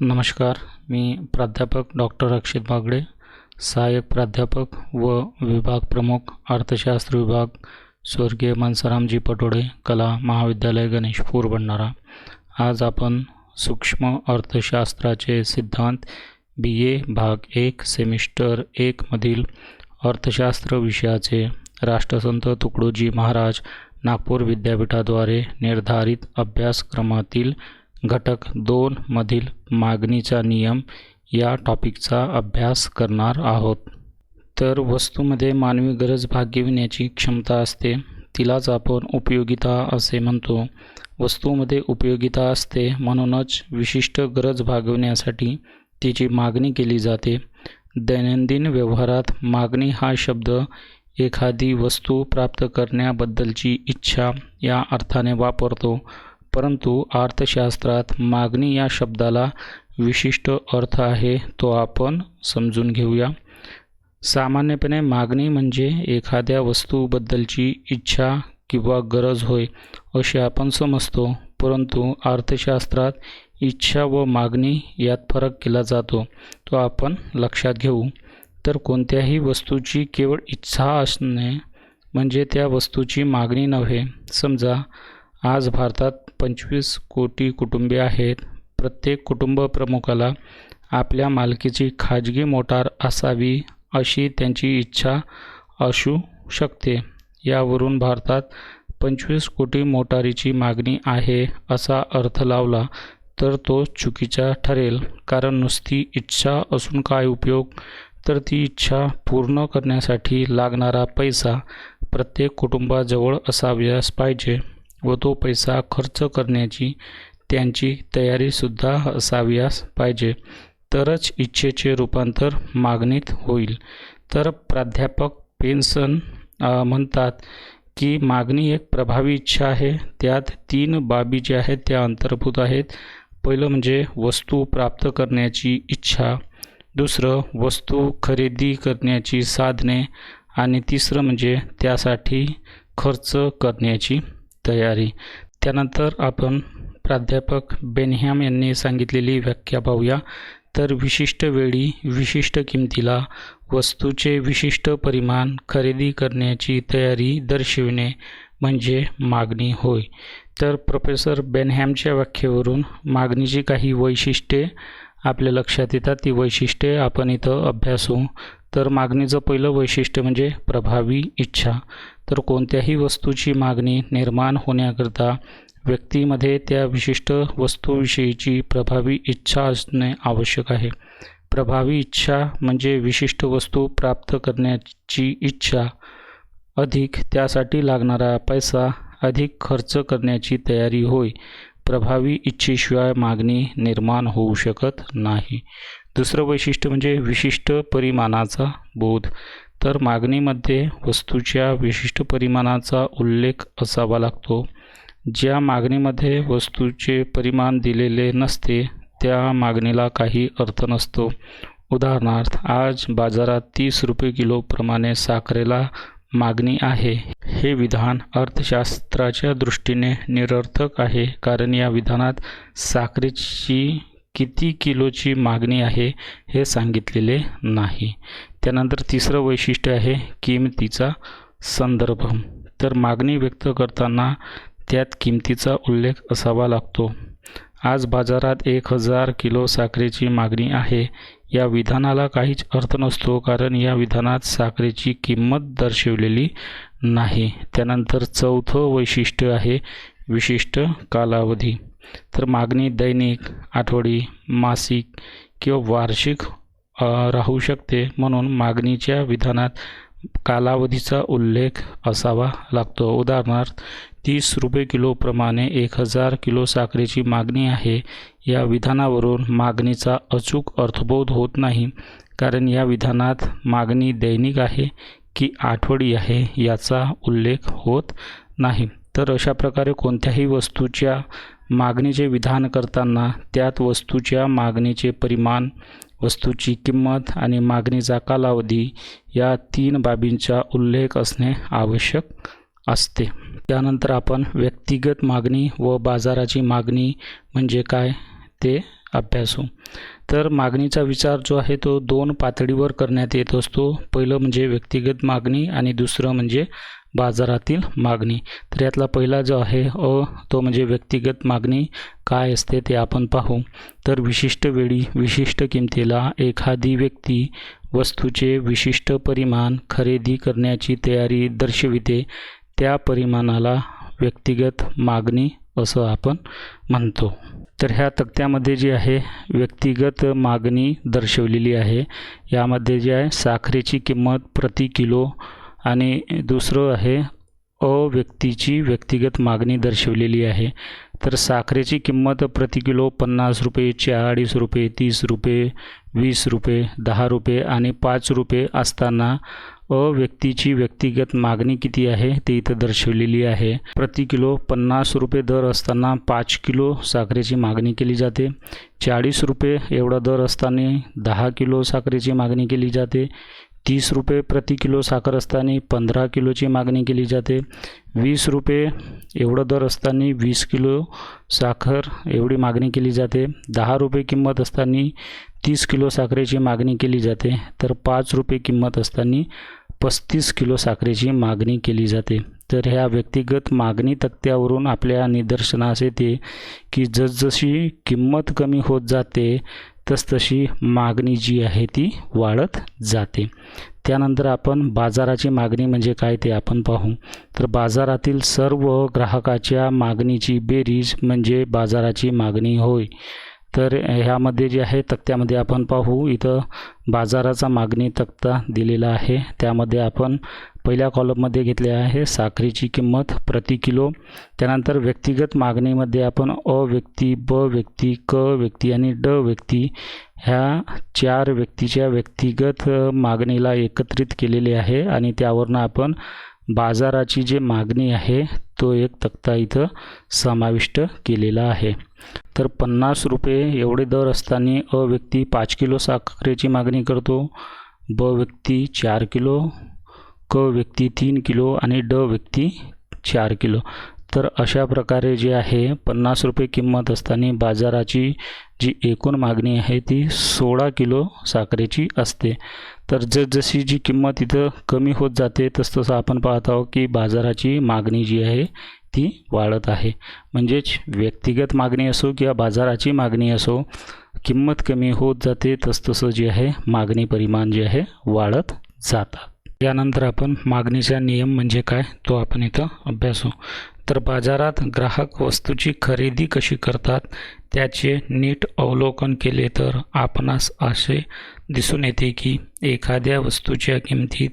नमस्कार. मी प्राध्यापक डॉक्टर अक्षित बागडे, सहाय्यक प्राध्यापक व विभाग प्रमुख अर्थशास्त्र विभाग, स्वर्गीय मनसरामजी पटोडे, कला महाविद्यालय गणेशपूर भंडारा. आज आपण सूक्ष्म अर्थशास्त्राचे सिद्धांत BA भाग 1 सेमिस्टर 1 मधील अर्थशास्त्र विषयाचे राष्ट्रसंत तुकडोजी महाराज नागपूर विद्यापीठाद्वारे निर्धारित अभ्यासक्रमातील घटक 2 मधील मागणीचा नियम या टॉपिकचा अभ्यास करणार आहोत. तर वस्तूमध्ये मानवी गरज भागविण्याची क्षमता असते, तिलाच आपण उपयोगिता असे म्हणतो. वस्तूमध्ये उपयोगिता असते म्हणूनच विशिष्ट गरज भागवण्यासाठी तिची मागणी केली जाते. दैनंदिन व्यवहारात मागणी हा शब्द एखादी वस्तू प्राप्त करण्याबद्दलची इच्छा या अर्थाने वापरतो, परंतु अर्थशास्त्रात मागणी या शब्दाला विशिष्ट अर्थ आहे, तो आपण समजून घेऊया. सामान्यपणे मागणी म्हणजे एखाद्या वस्तूबद्दलची इच्छा किंवा गरज होय असे आपण समजतो, परंतु अर्थशास्त्रात इच्छा व मागणी यात फरक केला जातो, तो आपण लक्षात घेऊ. तर कोणत्याही वस्तूची केवळ इच्छा असणे म्हणजे त्या वस्तूची मागणी नव्हे. समजा आज भारतात 25 कोटी कुटुंबे आहेत. प्रत्येक कुटुंब प्रमुखाला आपल्या मालकीची खाजगी मोटार असावी अशी त्यांची इच्छा असू शकते. यावरून भारतात 25 कोटी मोटारीची मागणी आहे असा अर्थ लावला तर तो चुकीचा ठरेल, कारण नुसती इच्छा असून काय उपयोग. तर ती इच्छा पूर्ण करण्यासाठी लागणारा पैसा प्रत्येक कुटुंबाजवळ असाव्यास पाहिजे व तो पैसा खर्च करण्याची त्यांची तयारीसुद्धा असाव्यास पाहिजे, तरच इच्छेचे रूपांतर मागणीत होईल. तर प्राध्यापक पेन्सन म्हणतात की मागणी एक प्रभावी इच्छा आहे. त्यात 3 बाबी ज्या आहेत त्या अंतर्भूत आहेत. पहिलं म्हणजे वस्तू प्राप्त करण्याची इच्छा, दुसरं वस्तू खरेदी करण्याची साधने आणि तिसरं म्हणजे त्यासाठी खर्च करण्याची तयारी. त्यानंतर आपण प्राध्यापक बेनहॅम यांनी सांगितलेली व्याख्या पाहूया. तर विशिष्ट वेळी विशिष्ट किमतीला वस्तूचे विशिष्ट परिमाण खरेदी करण्याची तयारी दर्शविणे म्हणजे मागणी होय. तर प्रोफेसर बेनहॅमच्या व्याख्येवरून मागणीची काही वैशिष्ट्ये आपल्या लक्षात येतात. ती वैशिष्ट्ये आपण इथं अभ्यासू. तर मागणीचं पहिलं वैशिष्ट्य म्हणजे प्रभावी इच्छा. तर कोणत्याही वस्तूची मागणी निर्माण होण्याकरता व्यक्तीमध्ये त्या विशिष्ट वस्तूविषयीची प्रभावी इच्छा असणे आवश्यक आहे. प्रभावी इच्छा म्हणजे विशिष्ट वस्तू प्राप्त करण्याची इच्छा अधिक त्यासाठी लागणारा पैसा अधिक खर्च करण्याची तयारी होय. प्रभावी इच्छेशिवाय मागणी निर्माण होऊ शकत नाही. दुसरं वैशिष्ट्य म्हणजे विशिष्ट परिमाणाचा बोध. तर मागणीमध्ये वस्तूच्या विशिष्ट परिमाणाचा उल्लेख असावा लागतो. ज्या मागणीमध्ये वस्तूचे परिमाण दिलेले नसते त्या मागणीला काही अर्थ नसतो. उदाहरणार्थ, आज बाजारात 30 रुपये किलोप्रमाणे साखरेला मागणी आहे. हे विधान अर्थशास्त्राच्या दृष्टीने निरर्थक आहे, कारण या विधानात साखरेची किती किलोची मागणी आहे हे सांगितलेले नाही. त्यानंतर तिसरं वैशिष्ट्य आहे किंमतीचा संदर्भ. तर मागणी व्यक्त करताना त्यात किंमतीचा उल्लेख असावा लागतो. आज बाजारात 1000 किलो साखरेची मागणी आहे या विधानाला काहीच अर्थ नसतो, कारण या विधानात साखरेची किंमत दर्शवलेली नाही. त्यानंतर चौथं वैशिष्ट्य आहे विशिष्ट कालावधी. तर मागणी दैनिक, आठवडी, मासिक किंवा वार्षिक राहू शकते, म्हणून मागणीच्या विधानात कालावधीचा उल्लेख असावा लागतो. उदाहरणार्थ, 30 रुपये किलोप्रमाणे 1000 किलो साखरेची मागणी आहे या विधानावरून मागणीचा अचूक अर्थबोध होत नाही, कारण या विधानात मागणी दैनिक आहे की आठवडी आहे याचा उल्लेख होत नाही. तर अशा प्रकारे कोणत्याही वस्तूच्या मागणीचे विधान करताना त्यात वस्तूच्या मागणीचे परिमाण, वस्तूची किंमत आणि मागणीचा कालावधी या 3 बाबींचा उल्लेख असणे आवश्यक असते. त्यानंतर आपण व्यक्तिगत मागणी व बाजाराची मागणी म्हणजे काय ते अभ्यासू. तर मागणीचा विचार जो आहे तो 2 पातळीवर करण्यात येत असतो. पहिलं म्हणजे व्यक्तिगत मागणी आणि दुसरं म्हणजे बाजारातील मागणी. तर यातला पहिला जो आहे तो म्हणजे व्यक्तिगत मागणी काय असते ते आपण पाहू. तर विशिष्ट वेळी विशिष्ट किमतीला एखादी व्यक्ती वस्तूचे विशिष्ट परिमाण खरेदी करण्याची तयारी दर्शविते. त्या परिमाणाला व्यक्तिगत मागणी असं आपण म्हणतो. तर ह्या तक्त्यामध्ये जी आहे व्यक्तिगत मागणी दर्शवलेली आहे. यामध्ये जे आहे साखरेची किंमत प्रति किलो आणि दुसरं आहे व्यक्तीची व्यक्तिगत मागणी दर्शवलेली आहे. तर साखरेची किंमत प्रति किलो 50 रुपये, 40 रुपये, 30 रुपये, 20 रुपये, 10 रुपये आणि 5 रुपये असताना व्यक्तीची व्यक्तिगत मागणी किती आहे ते इथं दर्शवलेली आहे. प्रति किलो 50 रुपये दर असताना 5 किलो साखरेची मागणी केली जाते. 40 रुपये एवढा दर असताना 10 किलो साखरेची मागणी केली जाते. 30 रुपये प्रति किलो साखर असताना 15 किलोची मागणी केली जाते. 20 रुपये एवढं दर असताना 20 किलो साखर एवढी मागणी केली जाते. 10 रुपये किंमत असताना 30 किलो साखरेची मागणी केली जाते. तर 5 रुपये किंमत असताना 35 किलो साखरेची मागणी केली जाते. तर ह्या व्यक्तिगत मागणी तक्त्यावरून आपल्या निदर्शनास येते की जसजशी किंमत कमी होत जाते तसतशी मागणी जी आहे ती वाढत जाते. त्यानंतर आपण बाजाराची मागणी म्हणजे काय ते आपण पाहू. तर बाजारातील सर्व ग्राहकाच्या मागणीची बेरीज म्हणजे बाजाराची मागणी होय. तर ह्यामध्ये जे आहे तक्त्यामध्ये आपण पाहू. इथं बाजाराचा मागणी तक्ता दिलेला आहे. त्यामध्ये आपण पहिल्या कॉलममध्ये घेतले आहे साखरेची किंमत प्रति किलो. त्यानंतर व्यक्तिगत मागणीमध्ये आपण व्यक्ती, ब व्यक्ती, क व्यक्ती आणि ड व्यक्ती ह्या 4 व्यक्तीच्या व्यक्तिगत मागणीला एकत्रित केलेले आहे आणि त्यावरनं आपण बाजाराची जी मागणी आहे तो एक तक्ता इथं समाविष्ट केलेला आहे. तर 50 रुपये एवढे दर असताना व्यक्ती 5 किलो साखरेची मागणी करतो, ब व्यक्ती 4 किलो, क व्यक्ती 3 किलो आणि ड व्यक्ती 4 किलो. तर अशा प्रकारे जे आहे 50 रुपये किंमत असताना बाजाराची जी एकूण मागणी आहे ती 16 किलो साखरेची असते. तर जशी जी किंमत इथं कमी होत जाते तसतसं आपण पाहत आहोत की बाजाराची मागणी जी आहे ती वाढत आहे. म्हणजेच व्यक्तिगत मागणी असो किंवा बाजाराची मागणी असो, किंमत कमी होत जाते तसतसं जे आहे मागणी परिमाण जे आहे वाढत जातात. यानंतर आपण मागणीचा नियम म्हणजे काय तो आपण इथं अभ्यासू. तर बाजारात ग्राहक वस्तूची खरेदी कशी करतात त्याचे नीट अवलोकन केले तर आपणास असे दिसून येते की एखाद्या वस्तूच्या किमतीत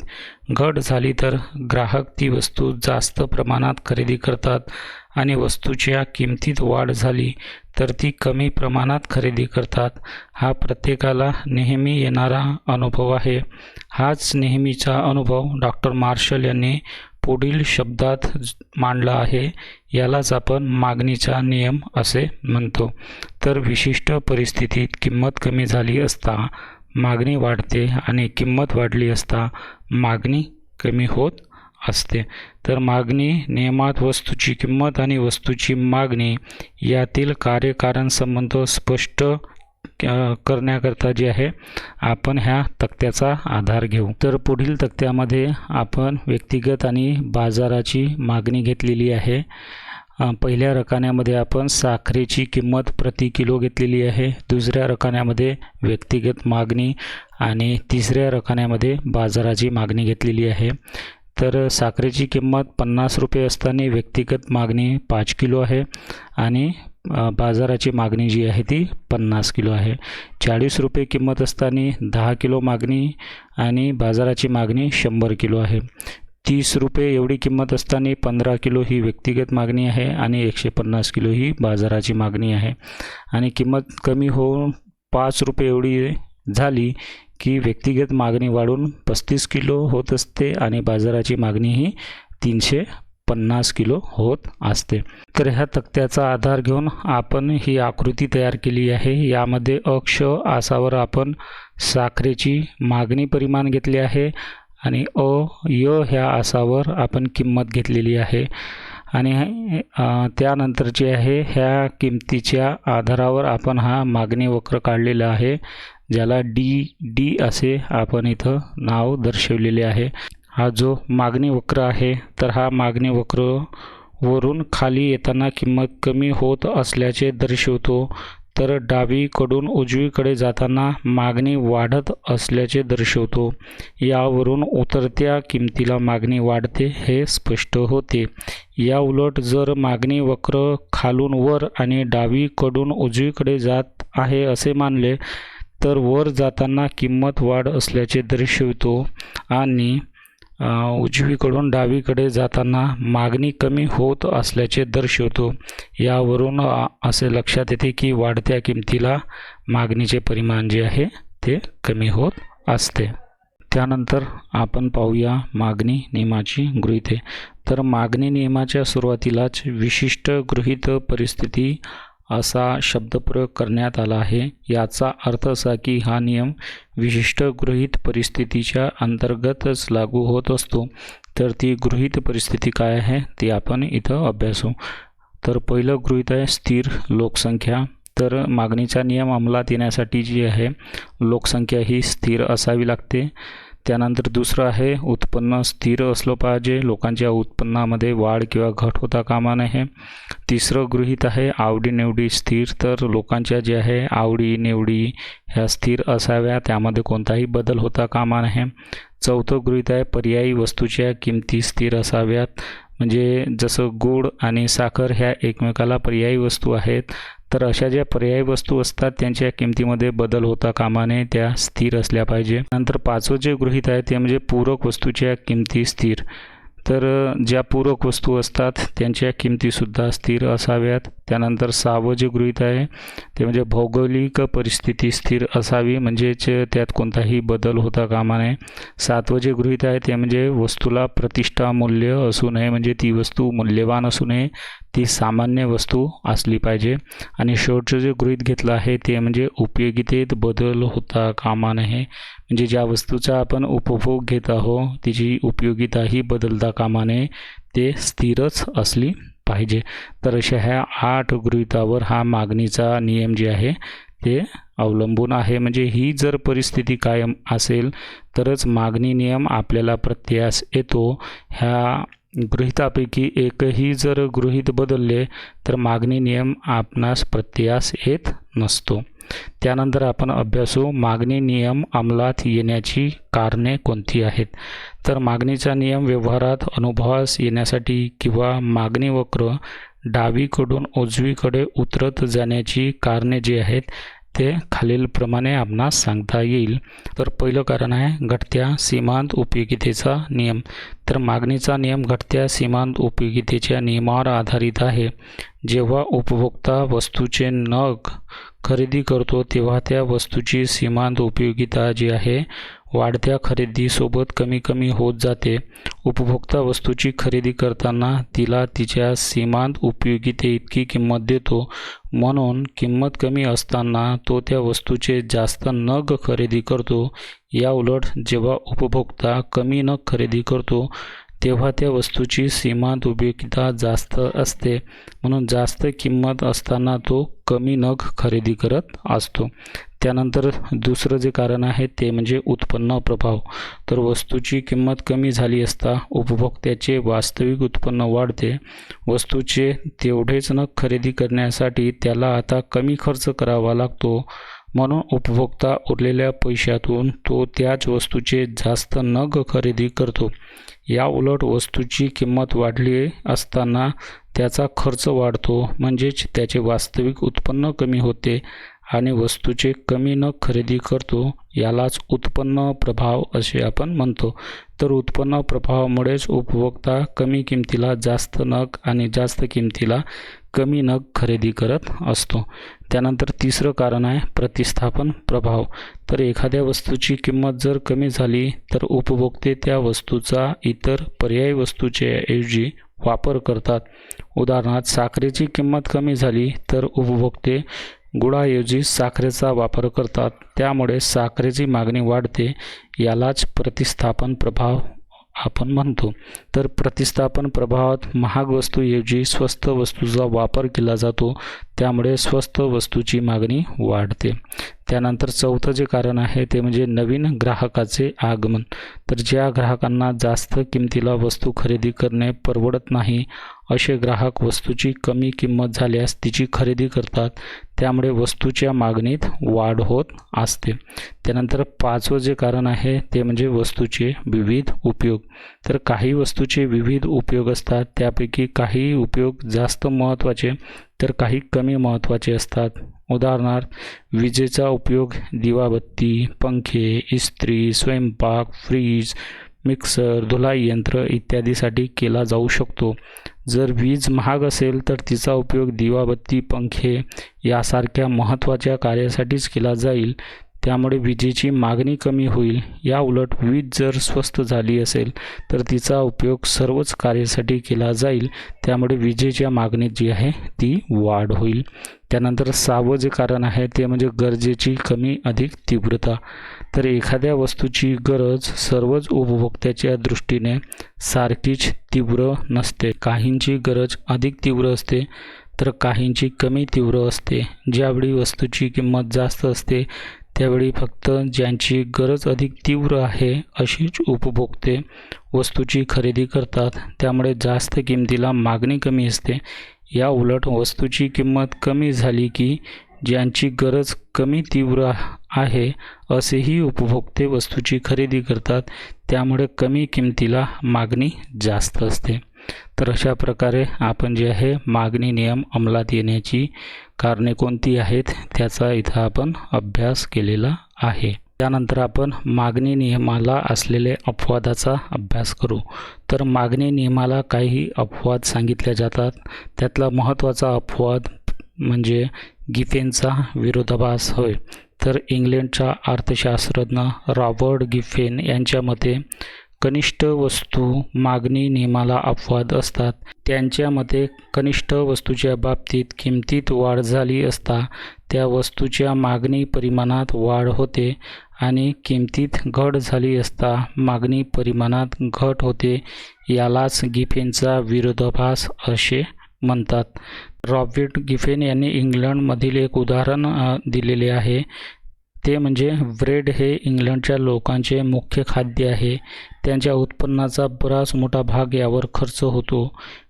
घट झाली तर ग्राहक ती वस्तू जास्त प्रमाणात खरेदी करतात आणि वस्तूच्या किमतीत वाढ झाली तर ती कमी प्रमाणात खरेदी करतात. हा प्रत्येकाला नेहमी येणारा अनुभव आहे. हाच नेहमीचा अनुभव डॉक्टर मार्शल यांनी पुढील शब्दात मांडला आहे. यालाच आपण मागणीचा नियम असे म्हणतो. तर विशिष्ट परिस्थितीत किंमत कमी झाली असता मागणी वाढते आणि किंमत वाढली असता मागणी कमी होत असते. तर मागणी नियमात वस्तूची किंमत आणि वस्तूची मागणी यातील कार्यकारण संबंध स्पष्ट करण्याकरता जे आहे आपण ह्या तक्त्याचा आधार घेऊ. तर पुढील तक्त्यामध्ये आपण व्यक्तिगत आणि बाजाराची मागणी घेतलेली आहे. पहिल्या रकान्यामध्ये आपण साखरेची किंमत प्रति किलो घेतलेली आहे, दुसऱ्या रकान्यामध्ये व्यक्तिगत मागणी आणि तिसऱ्या रकान्यामध्ये बाजाराची मागणी घेतलेली आहे. तर साखरेची किंमत 50 रुपये असताना व्यक्तिगत मागणी 5 किलो आहे आणि बाजाराची मागणी जी आहे ती 50 किलो आहे. 40 रुपये किंमत असताना 10 किलो मागणी आणि बाजाराची मागणी 100 किलो आहे. 30 रुपये एवढी किंमत असताना 15 किलो ही व्यक्तिगत मागणी आहे आणि 150 किलो ही बाजाराची मागणी आहे. आणि किंमत कमी होऊन 5 रुपये एवढी झाली की व्यक्तिगत मागणी वाढून 35 किलो होत असते आणि बाजाराची मागणी ही 350 किलो होत असते. तर ह्या तक्त्याचा आधार घेऊन आपण ही आकृती तयार केली आहे. यामध्ये अक्ष आसावर आपण साखरेची मागणी परिमाण घेतले आहे आणि य ह्या आसावर आपण किंमत घेतलेली आहे. आणि त्यानंतर जे आहे ह्या किमतीच्या आधारावर आपण हा मागणी वक्र काढलेला आहे, ज्याला डी असे आपण इथं नाव दर्शवलेले आहे. हा जो मागणी वक्र आहे, तर हा मागणी वक्र वरून खाली येताना किंमत कमी होत असल्याचे दर्शवतो, तर डावीकडून उजवीकडे जाताना मागणी वाढत असल्याचे दर्शवतो. यावरून उतरत्या किमतीला मागणी वाढते हे स्पष्ट होते. या उलट जर मागणी वक्र खालून वर आणि डावीकडून उजवीकडे जात आहे असे मानले, तर वर जाताना किंमत वाढ असल्याचे दर्शवतो आणि उजवीकडून डावीकडे जाताना मागणी कमी होत असल्याचे दर्शवतो. यावरून असे लक्षात येते की वाढत्या किमतीला मागणीचे परिमाण जे आहे ते कमी होत असते. त्यानंतर आपण पाहूया मागणी नियमाची गृहीते. तर मागणी नियमाच्या सुरुवातीलाच विशिष्ट गृहीत परिस्थिती असा शब्दप्रयोग करण्यात आला आहे. याचा अर्थ असा की हा नियम विशिष्ट गृहीत परिस्थितीच्या अंतर्गतच लागू होत असतो. तर ती गृहीत परिस्थिती काय आहे ती आपण इथं अभ्यासू. तर पहिलं गृहीत आहे स्थिर लोकसंख्या. तर मागणीचा नियम अंमलात येण्यासाठी जी आहे लोकसंख्या ही स्थिर असावी लागते. त्यानंतर दुसरं आहे उत्पन्न स्थिर असलं पाहिजे, लोकांच्या उत्पन्नामध्ये वाढ किंवा घट होता कामा नये. तिसरं गृहीत आहे आवडीनिवडी स्थिर. तर लोकांच्या जे आहे आवडीनिवडी ह्या स्थिर असाव्या, त्यामध्ये कोणताही बदल होता कामा नये. चौथं गृहीत आहे पर्यायी वस्तूच्या किमती स्थिर असाव्यात. म्हणजे जसं गूळ आणि साखर ह्या एकमेकाला पर्यायी वस्तू आहेत, तर अशा ज्या पर्यायी वस्तू असतात त्यांच्या किमतीमध्ये बदल होता कामा नये, त्या स्थिर असल्या पाहिजे. नंतर पाचवं जे गृहीत आहे ते म्हणजे पूरक वस्तूच्या किमती स्थिर. तर ज्या पूरक वस्तू असतात त्यांच्या किमतीसुद्धा स्थिर असाव्यात. त्यानंतर सहावं जे गृहीत आहे ते म्हणजे भौगोलिक परिस्थिती स्थिर असावी, म्हणजेच त्यात कोणताही बदल होता कामा नये. सातवं जे गृहीत आहे ते म्हणजे वस्तूला प्रतिष्ठा मूल्य असू नये, म्हणजे ती वस्तू मूल्यवान असू नये, ती सामान्य वस्तू असली पाहिजे. आणि शेवटचं जे गृहीत घेतलं आहे ते म्हणजे उपयोगितेत बदल होता कामा नये, म्हणजे ज्या वस्तूचा आपण उपभोग घेत आहोत तिची उपयोगिताही बदलता कामा नये, ते स्थिरच असली पाहिजे. तर अशा ह्या 8 गृहीतावर हा मागणीचा नियम जे आहे ते अवलंबून आहे. म्हणजे ही जर परिस्थिती कायम असेल तरच मागणी नियम आपल्याला प्रत्ययास येतो. ह्या गृहीतापैकी एकही जर गृहीत बदलले तर मागणी नियम आपणास प्रत्ययास येत नसतो. त्यानंतर आपण अभ्यासू मागणी नियम अंमलात येण्याची कारणे कोणती आहेत. तर मागणीचा नियम व्यवहारात अनुभवास येण्यासाठी किंवा मागणी वक्र डावीकडून उजवीकडे उतरत जाण्याची कारणे जी आहेत ते खालीलप्रमाणे आपणास सांगता येईल. तर पहिलं कारण आहे घटत्या सीमांत उपयोगितेचा नियम. तर मागणीचा नियम घटत्या सीमांत उपयोगितेच्या नियमावर आधारित आहे. जेव्हा उपभोक्ता वस्तूचे नग खरेदी करतो तेव्हा त्या वस्तूची सीमांत उपयोगिता जी आहे वाढत्या खरेदीसोबत कमी कमी होत जाते. उपभोक्ता वस्तूची खरेदी करताना तिला तिच्या सीमांत उपयोगिते इतकी किंमत देतो, म्हणून किंमत कमी असताना तो त्या वस्तूचे जास्त नग खरेदी करतो. या उलट जेव्हा उपभोक्ता कमी नग खरेदी करतो तेव्हा त्या वस्तूची सीमांत उपयोगिता जास्त असते, म्हणून जास्त किंमत असताना तो कमी नग खरेदी करत असतो. त्यानंतर दुसरं जे कारण आहे ते म्हणजे उत्पन्न प्रभाव. तर वस्तूची किंमत कमी झाली असता उपभोक्त्याचे वास्तविक उत्पन्न वाढते. वस्तूचे तेवढेच नग खरेदी करण्यासाठी त्याला आता कमी खर्च करावा लागतो, म्हणून उपभोक्ता उरलेल्या पैशातून तो त्याच वस्तूचे जास्त नग खरेदी करतो. या उलट वस्तूची किंमत वाढली असताना त्याचा खर्च वाढतो, म्हणजेच त्याचे वास्तविक उत्पन्न कमी होते आणि वस्तूचे कमी नग खरेदी करतो. यालाच उत्पन्न प्रभाव असे आपण म्हणतो. तर उत्पन्न प्रभावामुळेच उपभोक्ता कमी किमतीला जास्त नग आणि जास्त किमतीला कमी नग खरेदी करत असतो. त्यानंतर तिसरं कारण आहे प्रतिस्थापन प्रभाव. तर एखाद्या वस्तूची किंमत जर कमी झाली तर उपभोक्ते त्या वस्तूचा इतर पर्यायी वस्तूच्या ऐवजी वापर करतात. उदाहरणार्थ साखरेची किंमत कमी झाली तर उपभोक्ते गुळाऐवजी साखरेचा वापर करतात, त्यामुळे साखरेची मागणी वाढते. यालाच प्रतिस्थापन प्रभाव आपण म्हणतो. तर प्रतिस्थापन प्रभावात महाग वस्तूऐवजी स्वस्त वस्तूचा वापर केला जातो, त्यामुळे स्वस्त वस्तूची मागणी वाढते. त्यानंतर चौथं जे कारण आहे ते म्हणजे नवीन ग्राहकाचे आगमन. तर ज्या ग्राहकांना जास्त किमतीला वस्तू खरेदी करणे परवडत नाही असे ग्राहक वस्तूची कमी किंमत झाल्यास तिची खरेदी करतात, त्यामुळे वस्तूच्या मागणीत वाढ होत असते. त्यानंतर पाचवं जे कारण आहे ते म्हणजे वस्तूचे विविध उपयोग. तर काही वस्तूचे विविध उपयोग असतात, त्यापैकी काही उपयोग जास्त महत्त्वाचे तर काही कमी महत्त्वाचे असतात. उदाहरणार्थ विजेचा उपयोग दिवाबत्ती, पंखे, इस्त्री, स्वयंपाक, फ्रीज, मिक्सर, धुलाई यंत्र इत्यादीसाठी केला जाऊ शकतो. जर वीज महाग असेल तर तिचा उपयोग दिवाबत्ती, पंखे यासारख्या महत्त्वाच्या कार्यासाठीच केला जाईल, त्यामुळे विजेची मागणी कमी होईल. या उलट वीज जर स्वस्त झाली असेल तर तिचा उपयोग सर्वच कार्यासाठी केला जाईल, त्यामुळे विजेच्या मागणीत जी आहे ती वाढ होईल. त्यानंतर सहावं जे कारण आहे ते म्हणजे गरजेची कमी अधिक तीव्रता. तर एखाद्या वस्तूची गरज सर्वच उपभोक्त्याच्या दृष्टीने सारखीच तीव्र नसते. काहींची गरज अधिक तीव्र असते तर काहींची कमी तीव्र असते. ज्यावेळी वस्तूची किंमत जास्त असते त्यावेळी फक्त ज्यांची गरज अधिक तीव्र आहे अशीच उपभोक्ते वस्तूची खरेदी करतात, त्यामुळे जास्त किमतीला मागणी कमी असते. या उलट वस्तूची किंमत कमी झाली की ज्यांची गरज कमी तीव्र आहे असेही उपभोक्ते वस्तूची खरेदी करतात, त्यामुळे कमी किमतीला मागणी जास्त असते. तर अशा प्रकारे आपण जे आहे मागणी नियम अंमलात येण्याची कारणे कोणती आहेत त्याचा इथं आपण अभ्यास केलेला आहे. त्यानंतर आपण मागणी नियमाला असलेले अपवादाचा अभ्यास करू. तर मागणी नियमाला काही अपवाद सांगितले जातात. त्यातला महत्त्वाचा अपवाद म्हणजे गिफेनचा विरोधाभास होय. तर इंग्लंडचा अर्थशास्त्रज्ञ रॉबर्ट गिफेन यांच्या मते कनिष्ठ वस्तू मागणी नियमाला अपवाद असतात. त्यांच्या मते कनिष्ठ वस्तूच्या बाबतीत किमतीत वाढ झाली असता त्या वस्तूच्या मागणी परिमाणात वाढ होते आणि किमतीत घट झाली असता मागणी परिमाणात घट होते. यालाच गिफेनचा विरोधाभास असे म्हणतात. रॉबर्ट गिफेन यांनी इंग्लंडमधील एक उदाहरण दिलेले आहे. ते म्हणजे ब्रेड हे इंग्लंडच्या लोकांचे मुख्य खाद्य आहे. त्यांच्या उत्पन्नाचा बराच मोठा भाग यावर खर्च होतो.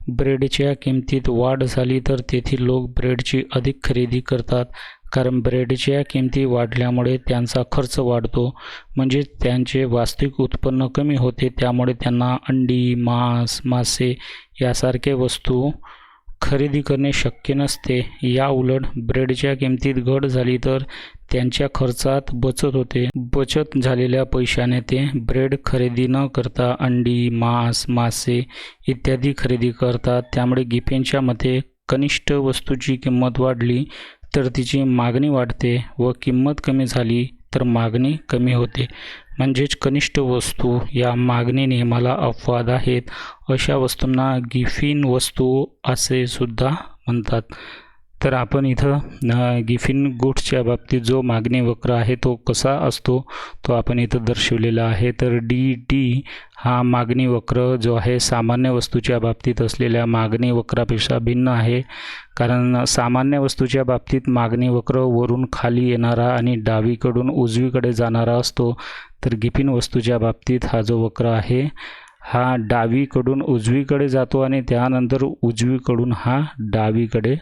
ब्रेडच्या किमतीत वाढ झाली तर तेथील लोक ब्रेडची अधिक खरेदी करतात, कारण ब्रेडच्या किमती वाढल्यामुळे त्यांचा खर्च वाढतो, म्हणजे त्यांचे वास्तविक उत्पन्न कमी होते. त्यामुळे त्यांना अंडी, मांस, मासे यासारखे वस्तू खरेदी करणे शक्य नसते. या उलट ब्रेडच्या किमतीत घट झाली तर त्यांच्या खर्चात बचत होते. बचत झालेल्या पैशाने ते ब्रेड खरेदी न करता अंडी, मांस, मासे इत्यादी खरेदी करतात. त्यामुळे गिफेनच्या मते कनिष्ठ वस्तूची किंमत वाढली तर तिची मागणी वाढते व किंमत कमी झाली तर मागणी कमी होते. म्हणजेच कनिष्ठ वस्तू या मागणी नियमाला अपवाद आहेत. अशा वस्तूंना गिफिन वस्तू असे सुद्धा म्हणतात. तर आपण इथं गिफिन गुड्सच्या बाबतीत जो मागणी वक्र आहे तो कसा असतो तो आपण इथं दर्शवलेला आहे. तर डी हा मागणी वक्र जो आहे सामान्य वस्तूच्या बाबतीत असलेल्या मागणी वक्रापेक्षा भिन्न आहे. कारण सामान्य वस्तूच्या बाबतीत मागणी वक्र वरून खाली येणारा आणि डावीकडून उजवीकडे जाणारा असतो. तर गिफिन वस्तूच्या बाबतीत हा जो वक्र आहे हा डावीकडून उजवीकडे जातो आणि त्यानंतर उजवीकडून हा डावीकडे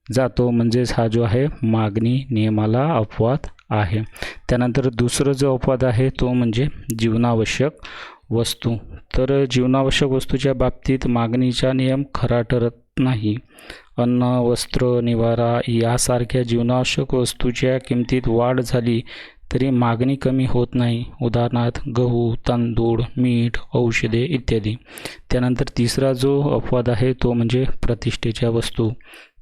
जातो. म्हणजेच हा जो आहे मागणी नियमाला अपवाद आहे. त्यानंतर दुसरं जो अपवाद आहे तो म्हणजे जीवनावश्यक वस्तू. तर जीवनावश्यक वस्तूच्या बाबतीत मागणीचा नियम खरा ठरत नाही. अन्न, वस्त्र, निवारा यासारख्या जीवनावश्यक वस्तूच्या किमतीत वाढ झाली तरी मागणी कमी होत नाही. उदाहरणार्थ गहू, तांदूळ, मीठ, औषधे इत्यादी. त्यानंतर तिसरा जो अपवाद आहे तो म्हणजे प्रतिष्ठेच्या वस्तू.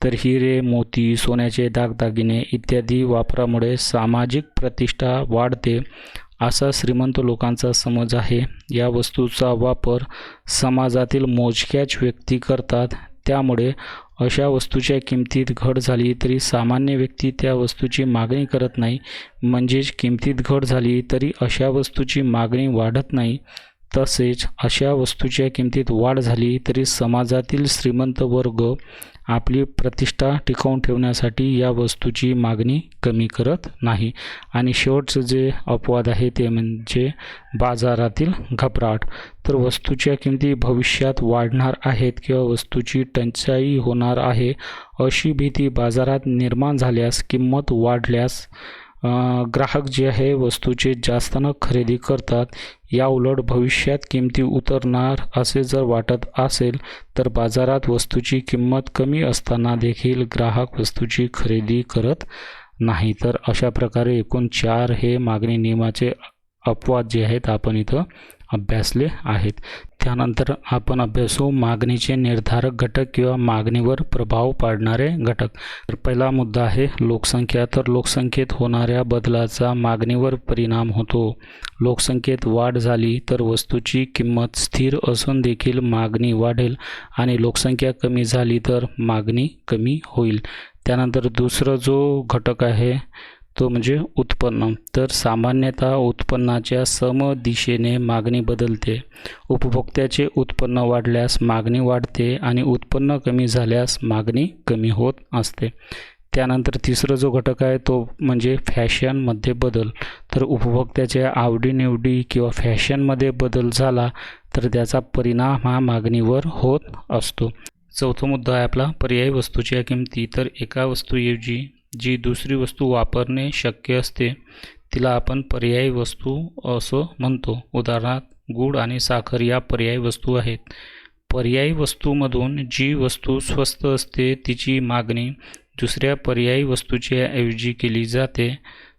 तर हिरे, मोती, सोन्याचे दागदागिने इत्यादी वापरामुळे सामाजिक प्रतिष्ठा वाढते असा श्रीमंत लोकांचा समज आहे. या वस्तूचा वापर समाजातील मोजक्याच व्यक्ती करतात. त्यामुळे अशा वस्तूच्या किमतीत घट झाली तरी सामान्य व्यक्ती त्या वस्तूची मागणी करत नाही. म्हणजेच किमतीत घट झाली तरी अशा वस्तूची मागणी वाढत नाही. तसेच अशा वस्तूच्या किमतीत वाढ झाली तरी समाजातील श्रीमंत वर्ग आपली प्रतिष्ठा टिकवून ठेवण्यासाठी या वस्तूची मागणी कमी करत नाही. आणि शेवटचं जे अपवाद आहे ते म्हणजे बाजारातील घबराट. तर वस्तूच्या किमती भविष्यात वाढणार आहेत किंवा वस्तूची टंचाई होणार आहे अशी भीती बाजारात निर्माण झाल्यास, किंमत वाढल्यास ग्राहक जे आहे वस्तूचे जास्त न खरेदी करतात. या उलट भविष्यात किमती उतरणार असे जर वाटत असेल तर बाजारात वस्तूची किंमत कमी असताना देखील ग्राहक वस्तूची खरेदी करत नाही. तर अशा प्रकारे एकूण 4 हे मागणी नियमाचे अपवाद जे आहेत आपण इथं अभ्यासले आहेत. त्यानंतर आपण अभ्यासू मागणीचे निर्धारक घटक किंवा मागणीवर प्रभाव पाडणारे घटक. तर पहिला मुद्दा आहे लोकसंख्या. तर लोकसंख्येत होणाऱ्या बदलाचा मागणीवर परिणाम होतो. लोकसंख्येत वाढ झाली तर वस्तूची किंमत स्थिर असून देखील मागणी वाढेल आणि लोकसंख्या कमी झाली तर मागणी कमी होईल. त्यानंतर दुसरा जो घटक आहे तो म्हणजे उत्पन्न. तर सामान्यतः उत्पन्नाच्या सम दिशेने मागणी बदलते. उपभोक्त्याचे उत्पन्न वाढल्यास मागणी वाढते आणि उत्पन्न कमी झाल्यास मागणी कमी होत असते. त्यानंतर तिसरा जो घटक आहे तो म्हणजे फॅशनमध्ये बदल. तर उपभोक्त्याच्या आवडीनिवडी किंवा फॅशनमध्ये बदल झाला तर त्याचा परिणाम हा मागणीवर होत असतो. चौथा मुद्दा आहे आपला पर्यायी वस्तूच्या किमती. तर एका वस्तूऐवजी जी दुसरी वस्तू वापरणे शक्य असते तिला आपण पर्यायी वस्तू असं म्हणतो. उदाहरणार्थ गूळ आणि साखर या पर्यायी वस्तू आहेत. पर्यायी वस्तूमधून जी वस्तू स्वस्त असते तिची मागणी दुसऱ्या पर्यायी वस्तूच्या ऐवजी केली जाते.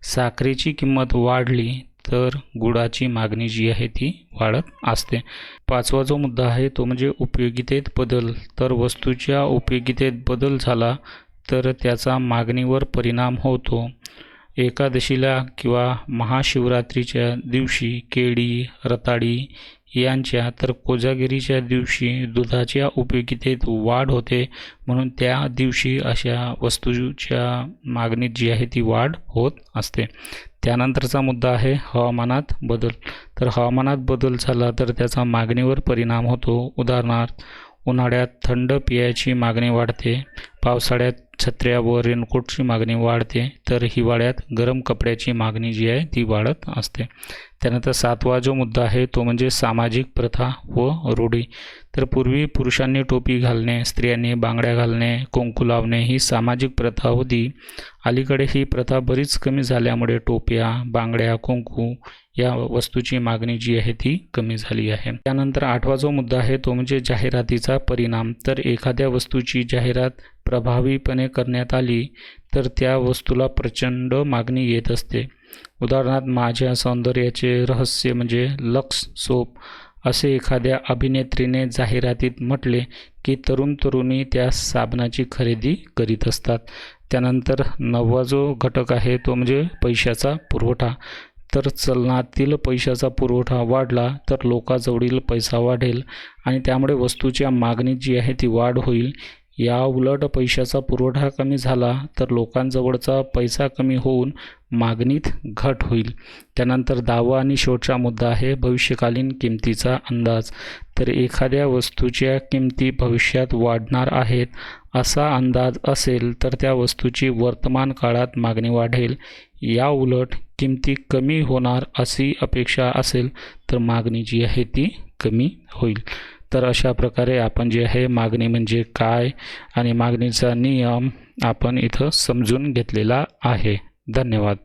साखरेची किंमत वाढली तर गुळाची मागणी जी आहे ती वाढत असते. पाचवा जो मुद्दा आहे तो म्हणजे उपयोगितेत बदल. तर वस्तूच्या उपयोगितेत बदल झाला तर त्याचा मागणीवर परिणाम होतो. एकादशीला किंवा महाशिवरात्रीच्या दिवशी केळी, रताळी यांच्या तर कोजागिरीच्या दिवशी दुधाच्या उपयोगितेत वाढ होते, म्हणून त्या दिवशी अशा वस्तूच्या मागणीत जी आहे ती वाढ होत असते. त्यानंतरचा मुद्दा आहे हवामानात बदल. तर हवामानात बदल झाला तर त्याचा मागणीवर परिणाम होतो. उदाहरणार्थ उन्हाळ्यात थंड पेयाची मागणी वाढते, पावसाळ्यात छत्र्या व रेनकोटची मागणी वाढते, तर हिवाळ्यात गरम कपड्याची मागणी जी आहे ती वाढत असते. त्यानंतर सातवा जो मुद्दा आहे तो म्हणजे सामाजिक प्रथा व रूढी. तर पूर्वी पुरुषांनी टोपी घालणे, स्त्रियांनी बांगड्या घालणे, कुंकू लावणे ही सामाजिक प्रथा होती. अलीकडे ही प्रथा बरीच कमी झाल्यामुळे टोप्या, बांगड्या, कुंकू या वस्तूची मागणी जी आहे ती कमी झाली आहे. त्यानंतर आठवा जो मुद्दा आहे तो म्हणजे जाहिरातीचा परिणाम. तर एखाद्या वस्तूची जाहिरात प्रभावीपणे करण्यात आली तर त्या वस्तूला प्रचंड मागणी येत असते. उदाहरणार्थ माझ्या सौंदर्याचे रहस्य म्हणजे लक्स सोप असे एखाद्या अभिनेत्रीने जाहिरातीत म्हटले की तरुण तरुणी त्या साबणाची खरेदी करीत असतात. त्यानंतर 9वा जो घटक आहे तो म्हणजे पैशाचा पुरवठा. तर चलनातील पैशाचा पुरवठा वाढला तर लोकांजवळील पैसा वाढेल आणि त्यामुळे वस्तूच्या मागणीत जी आहे ती वाढ होईल. या उलट पैशाचा पुरवठा कमी झाला तर लोकांजवळचा पैसा कमी होऊन मागणीत घट होईल. त्यानंतर 10वा आणि शेवटचा मुद्दा आहे भविष्यकालीन किमतीचा अंदाज. तर एखाद्या वस्तूच्या किमती भविष्यात वाढणार आहेत असा अंदाज असेल तर त्या वस्तूची वर्तमान काळात मागणी वाढेल. या उलट किमती कमी होणार अशी अपेक्षा असेल तर मागणी जी आहे ती कमी होईल. तर अशा प्रकारे आपण जे आहे मागणी म्हणजे काय आणि मागणीचा नियम आपण इथं समजून घेतलेला आहे. धन्यवाद.